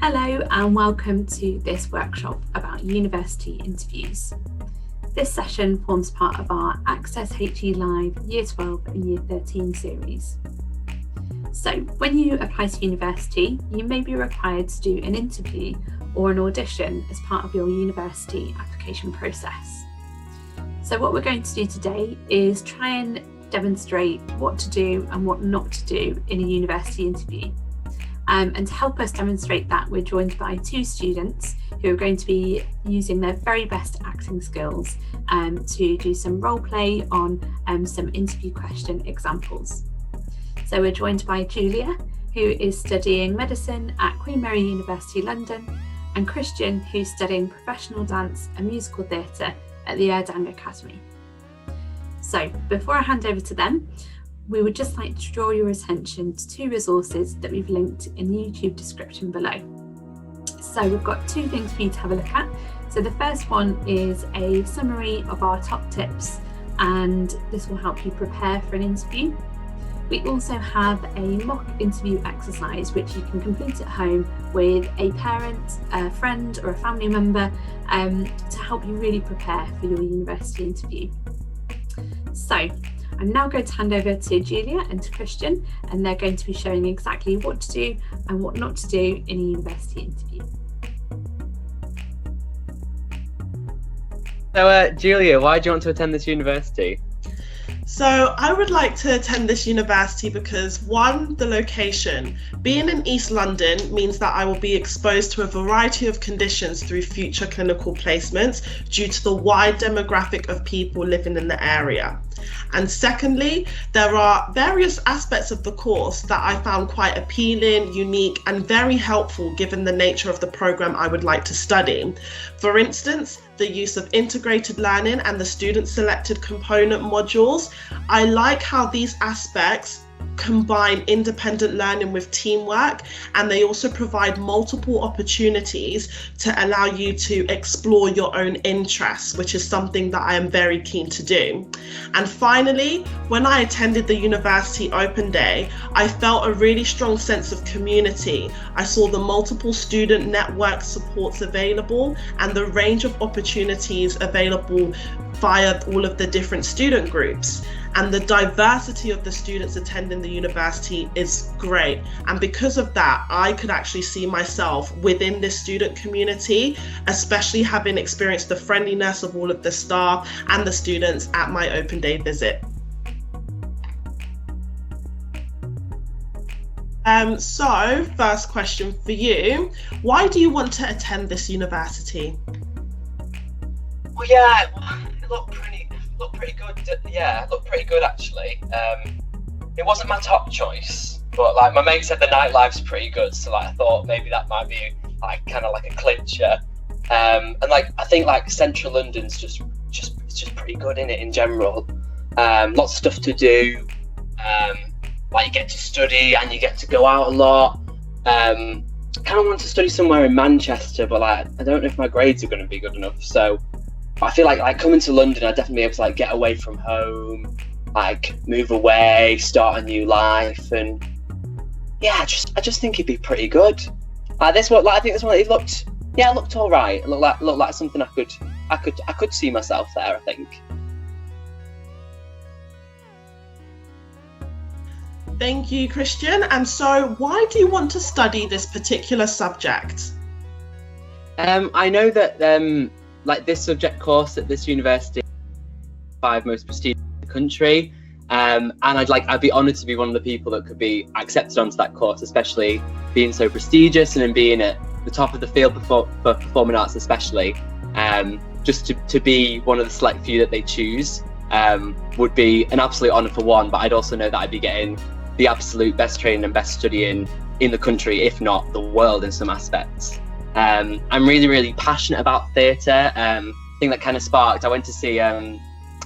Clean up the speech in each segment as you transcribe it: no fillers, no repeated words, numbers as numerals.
Hello and welcome to this workshop about university interviews. This session forms part of our AccessHE Live Year 12 and Year 13 series. So when you apply to university, you may be required to do an interview or an audition as part of your university application process. So what we're going to do today is try and demonstrate what to do and what not to do in a university interview. And to help us demonstrate that, we're joined by two students who are going to be using their very best acting skills to do some role play on some interview question examples. So we're joined by Julia, who is studying medicine at Queen Mary University London, and Christian, who's studying professional dance and musical theatre at the Erdang Academy. So before I hand over to them, we would just like to draw your attention to two resources that we've linked in the YouTube description below. So we've got two things for you to have a look at. So the first one is a summary of our top tips, and this will help you prepare for an interview. We also have a mock interview exercise which you can complete at home with a parent, a friend or a family member to help you really prepare for your university interview. So I'm now going to hand over to Julia and to Christian, and they're going to be showing exactly what to do and what not to do in a university interview. So Julia, why do you want to attend this university? So I would like to attend this university because, one, the location. Being in East London means that I will be exposed to a variety of conditions through future clinical placements due to the wide demographic of people living in the area. And secondly, there are various aspects of the course that I found quite appealing, unique, and very helpful given the nature of the program I would like to study. For instance, the use of integrated learning and the student-selected component modules. I like how these aspects combine independent learning with teamwork, and they also provide multiple opportunities to allow you to explore your own interests, which is something that I am very keen to do. And finally, when I attended the University Open Day, I felt a really strong sense of community. I saw the multiple student network supports available and the range of opportunities available via all of the different student groups. And the diversity of the students attending the university is great. And because of that, I could actually see myself within this student community, especially having experienced the friendliness of all of the staff and the students at my open day visit. So first question for you, why do you want to attend this university? Well, yeah, it looked pretty good. Yeah, it looked pretty good actually. It wasn't my top choice, but like my mate said the nightlife's pretty good, so like I thought maybe that might be like kind of like a clincher. And like I think like central London's just pretty good in it in general. Lots of stuff to do. Like you get to study and you get to go out a lot. Kind of want to study somewhere in Manchester, but like I don't know if my grades are going to be good enough. So I feel like coming to London, I'd definitely be able to like get away from home, like move away, start a new life, and yeah, I just think it'd be pretty good. I think this one it looked all right. It looked like something I could see myself there, I think. Thank you, Christian. And so why do you want to study this particular subject? I know that like this subject course at this university, 5 most prestigious in the country, and I'd be honoured to be one of the people that could be accepted onto that course, especially being so prestigious and then being at the top of the field for performing arts, especially. Just to be one of the select few that they choose would be an absolute honour for one, but I'd also know that I'd be getting the absolute best training and best studying in the country, if not the world in some aspects. I'm really, really passionate about theatre. Thing that kind of sparked, I went to see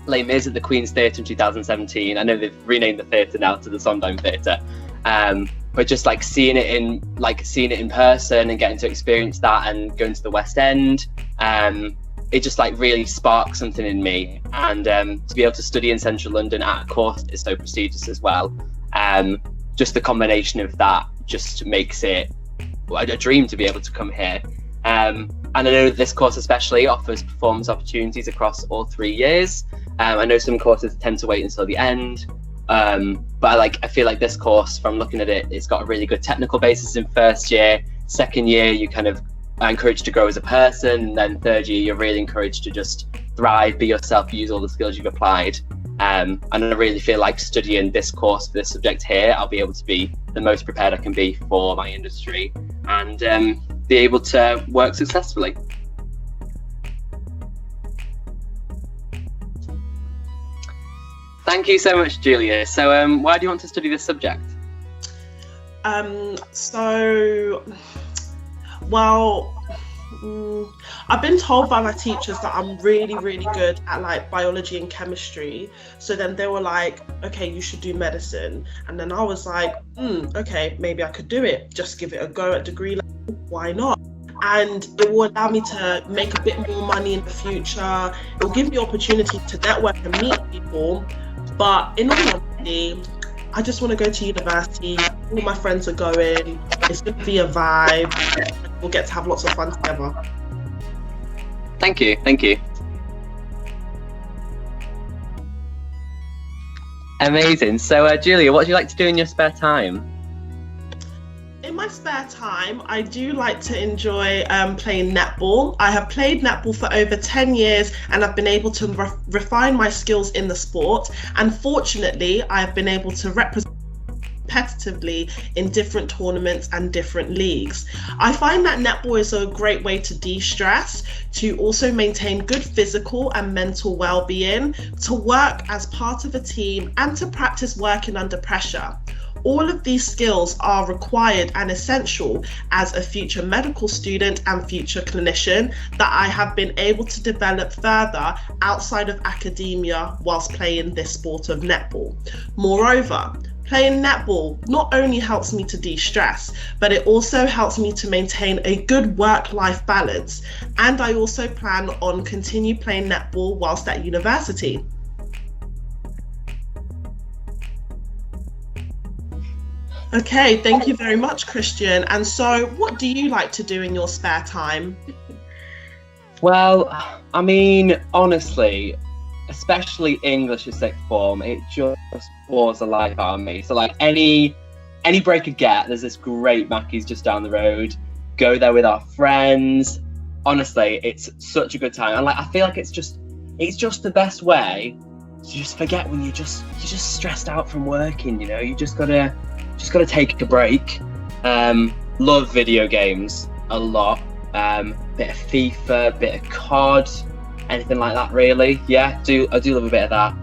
Les Mis at the Queen's Theatre in 2017. I know they've renamed the theatre now to the Sondheim Theatre, but just like seeing it in person and getting to experience that, and going to the West End, it just like really sparked something in me. And to be able to study in central London at a course that is so prestigious as well, just the combination of that just makes it a dream to be able to come here. And I know that this course especially offers performance opportunities across all 3 years. I know some courses tend to wait until the end, but I feel like this course, from looking at it, it's got a really good technical basis in first year. Second year, you kind of are encouraged to grow as a person, and then third year, you're really encouraged to just thrive, be yourself, use all the skills you've applied. And I really feel like studying this course for this subject here, I'll be able to be the most prepared I can be for my industry and be able to work successfully. Thank you so much, Julia. So why do you want to study this subject? I've been told by my teachers that I'm really, really good at like biology and chemistry. So then they were like, okay, you should do medicine. And then I was like, okay, maybe I could do it. Just give it a go at degree level. Why not? And it will allow me to make a bit more money in the future. It will give me the opportunity to network and meet people. But in all honesty, I just want to go to university. All my friends are going. It's going to be a vibe. We'll get to have lots of fun together. Thank you. Thank you. Amazing. So, Julia, what do you like to do in your spare time? In my spare time, I do like to enjoy playing netball. I have played netball for over 10 years and I've been able to refine my skills in the sport. And fortunately, I have been able to represent competitively in different tournaments and different leagues. I find that netball is a great way to de-stress, to also maintain good physical and mental well-being, to work as part of a team, and to practice working under pressure. All of these skills are required and essential as a future medical student and future clinician that I have been able to develop further outside of academia whilst playing this sport of netball. Moreover, playing netball not only helps me to de-stress, but it also helps me to maintain a good work-life balance. And I also plan on continue playing netball whilst at university. Okay, thank you very much, Christian. And so what do you like to do in your spare time? Well, I mean, honestly, especially English as sixth form, it just bores the life out of me. So like any break I get, there's this great Mackey's just down the road. Go there with our friends. Honestly, it's such a good time. And like I feel like it's just the best way to just forget when you're just stressed out from working, you know. You just gotta take a break. Love video games a lot. Bit of FIFA, bit of COD, anything like that really. Yeah, I do love a bit of that.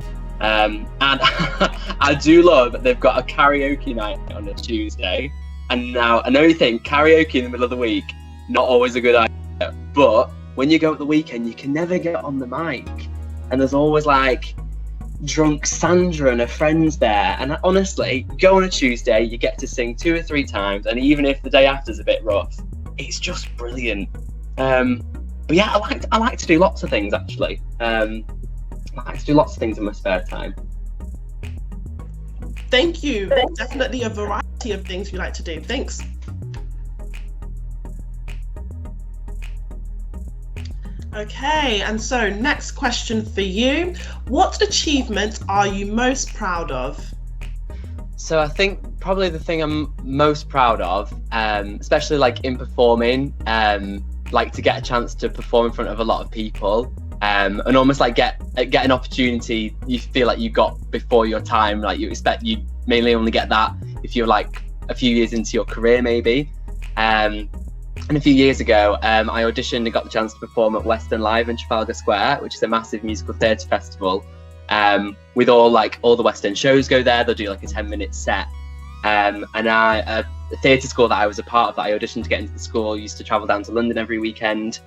And I do love they've got a karaoke night on a Tuesday. And now I know you think karaoke in the middle of the week, not always a good idea. But when you go at the weekend, you can never get on the mic. And there's always like drunk Sandra and her friends there, and honestly, go on a Tuesday, you get to sing 2 or 3 times, and even if the day after's a bit rough, it's just brilliant. But yeah, I like to do lots of things actually. I like to do lots of things in my spare time. Thank you. Definitely a variety of things you like to do. Thanks. Okay, and so next question for you. What achievement are you most proud of? So I think probably the thing I'm most proud of, especially like in performing, like to get a chance to perform in front of a lot of people, and almost like get an opportunity you feel like you got before your time. Like you expect you mainly only get that if you're like a few years into your career maybe. And a few years ago, I auditioned and got the chance to perform at Western Live in Trafalgar Square, which is a massive musical theatre festival. With all the West End shows go there. They'll do like a 10-minute set. And the theatre school that I was a part of, that I auditioned to get into the school, used to travel down to London every weekend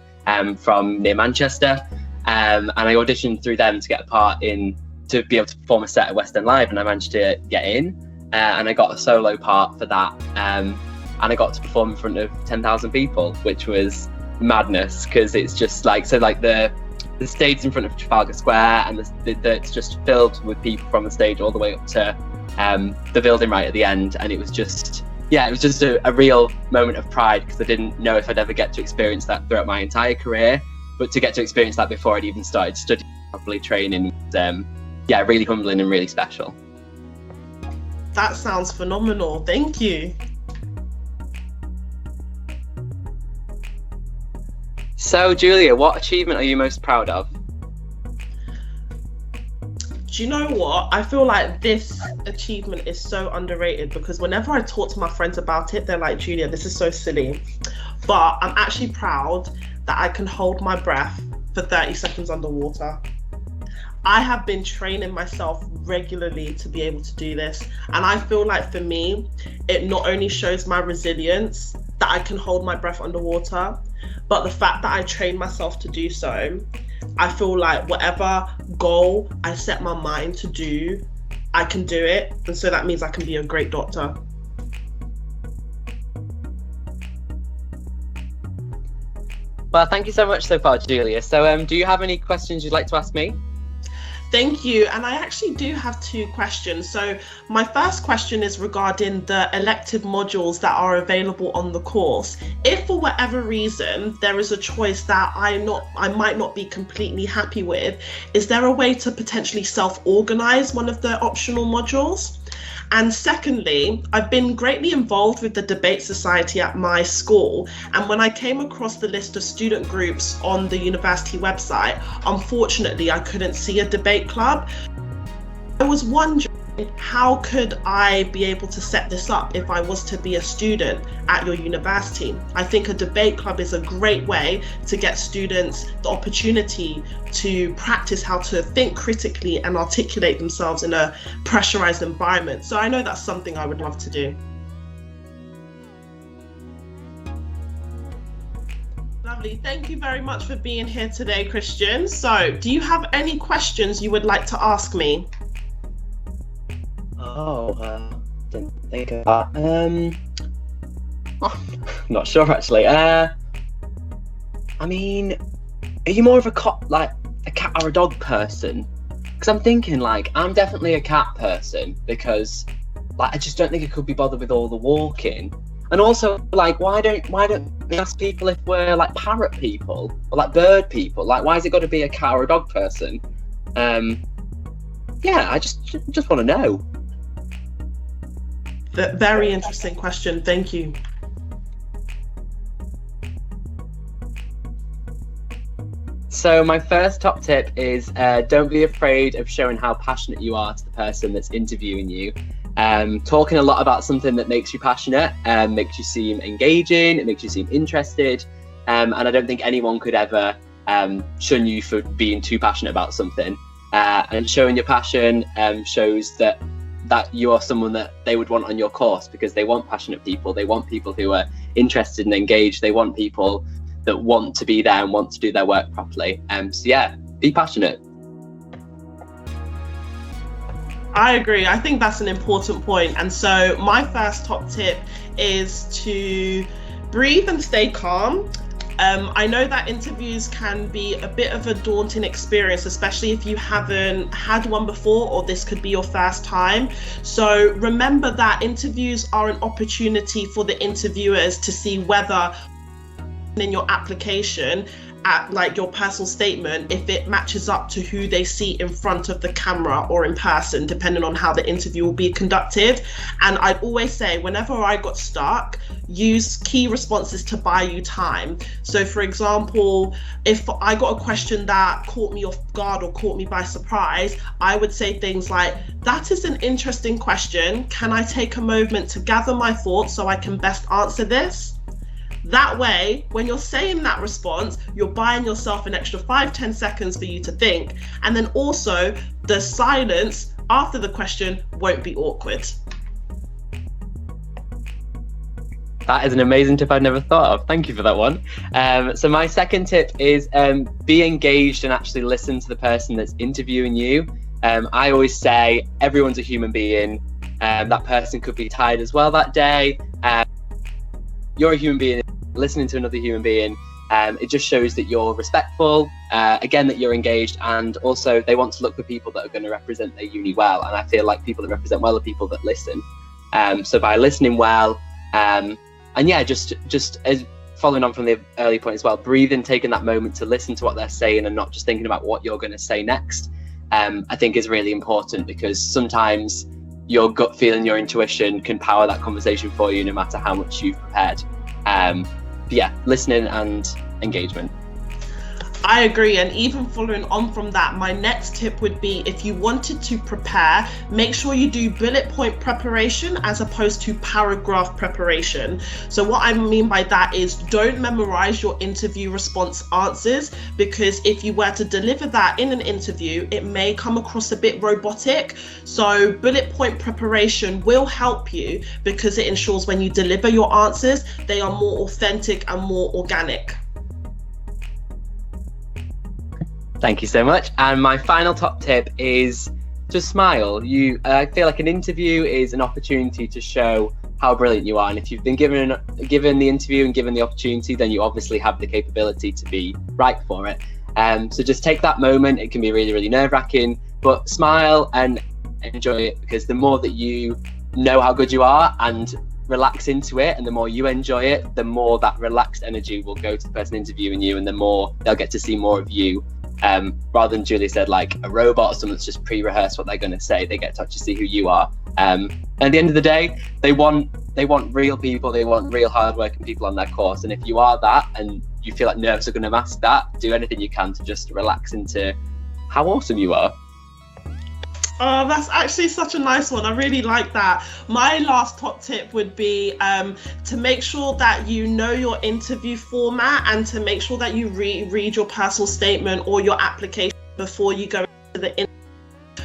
from near Manchester. And I auditioned through them to get a part to be able to perform a set at West End Live, and I managed to get in. And I got a solo part for that. And I got to perform in front of 10,000 people, which was madness, because it's just like, so like the the stage in front of Trafalgar Square, and it's just filled with people from the stage all the way up to the building right at the end. And it was just a real moment of pride, because I didn't know if I'd ever get to experience that throughout my entire career, but to get to experience that before I'd even started studying properly, training, was really humbling and really special. That sounds phenomenal. Thank you. So, Julia, what achievement are you most proud of? Do you know what? I feel like this achievement is so underrated, because whenever I talk to my friends about it, they're like, Julia, this is so silly. But I'm actually proud that I can hold my breath for 30 seconds underwater. I have been training myself regularly to be able to do this. And I feel like for me, it not only shows my resilience that I can hold my breath underwater, but the fact that I train myself to do so, I feel like whatever goal I set my mind to do, I can do it. And so that means I can be a great doctor. Well, thank you so much so far, Julia. So do you have any questions you'd like to ask me? Thank you. And I actually do have 2 questions. So my first question is regarding the elective modules that are available on the course. If for whatever reason there is a choice that I might not be completely happy with, is there a way to potentially self-organize one of the optional modules? And secondly, I've been greatly involved with the debate society at my school, and when I came across the list of student groups on the university website, unfortunately I couldn't see a debate club. I was wondering, how could I be able to set this up if I was to be a student at your university? I think a debate club is a great way to get students the opportunity to practice how to think critically and articulate themselves in a pressurized environment. So I know that's something I would love to do. Lovely. Thank you very much for being here today, Christian. So do you have any questions you would like to ask me? Didn't think of that. Not sure actually. I mean, are you more of a cat or a dog person? Because I'm thinking I'm definitely a cat person, because I just don't think I could be bothered with all the walking. And also why don't we ask people if we're parrot people or bird people? Why has it got to be a cat or a dog person? I just want to know. Very interesting question. Thank you. So my first top tip is don't be afraid of showing how passionate you are to the person that's interviewing you. Talking a lot about something that makes you passionate makes you seem engaging, it makes you seem interested, and I don't think anyone could ever shun you for being too passionate about something. And showing your passion shows that you are someone that they would want on your course, because they want passionate people, they want people who are interested and engaged, they want people that want to be there and want to do their work properly. Be passionate. I agree. I think that's an important point. And so my first top tip is to breathe and stay calm. I know that interviews can be a bit of a daunting experience, especially if you haven't had one before, or this could be your first time. So remember that interviews are an opportunity for the interviewers to see whether in your application, at your personal statement, if it matches up to who they see in front of the camera or in person, depending on how the interview will be conducted. And I'd always say, whenever I got stuck, use key responses to buy you time. So for example, if I got a question that caught me off guard or caught me by surprise, I would say things like, that is an interesting question. Can I take a moment to gather my thoughts so I can best answer this? That way, when you're saying that response, you're buying yourself an extra 5-10 seconds for you to think. And then also, the silence after the question won't be awkward. That is an amazing tip I'd never thought of. Thank you for that one. So my second tip is be engaged and actually listen to the person that's interviewing you. I always say everyone's a human being. That person could be tired as well that day. You're a human being listening to another human being. It just shows that you're respectful, again, that you're engaged, and also they want to look for people that are going to represent their uni well. And I feel like people that represent well are people that listen. So by listening well, and yeah, just as following on from the early point as well, breathing, taking that moment to listen to what they're saying and not just thinking about what you're going to say next, I think is really important, because sometimes your gut feeling, your intuition can power that conversation for you no matter how much you've prepared. But yeah, listening and engagement. I agree, and even following on from that, my next tip would be, if you wanted to prepare, make sure you do bullet point preparation as opposed to paragraph preparation. So what I mean by that is, don't memorize your interview response answers, because if you were to deliver that in an interview, it may come across a bit robotic. So bullet point preparation will help you, because it ensures when you deliver your answers, they are more authentic and more organic. Thank you so much. And my final top tip is just smile. I feel like an interview is an opportunity to show how brilliant you are. And if you've been given the interview and given the opportunity, then you obviously have the capability to be right for it. So just take that moment. It can be really, really nerve-wracking, but smile and enjoy it, because the more that you know how good you are and relax into it, and the more you enjoy it, the more that relaxed energy will go to the person interviewing you, and the more they'll get to see more of you. Rather than Julie said, like a robot or someone that's just pre-rehearsed what they're going to say, they get to actually see who you are. And at the end of the day, they want real people, they want real hardworking people on their course. And if you are that, and you feel like nerves are going to mask that, do anything you can to just relax into how awesome you are. Oh, that's actually such a nice one. I really like that. My last top tip would be to make sure that you know your interview format, and to make sure that you read your personal statement or your application before you go into the interview.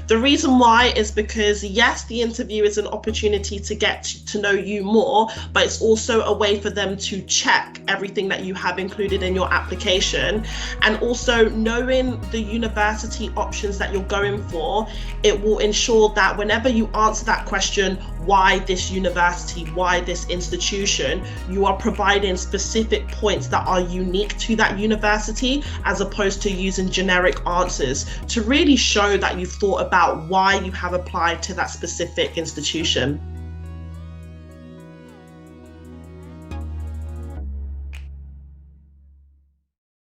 The reason why is because, yes, the interview is an opportunity to get to know you more, but it's also a way for them to check everything that you have included in your application. And also, knowing the university options that you're going for, it will ensure that whenever you answer that question, why this university, why this institution, you are providing specific points that are unique to that university, as opposed to using generic answers, to really show that you've thought about why you have applied to that specific institution.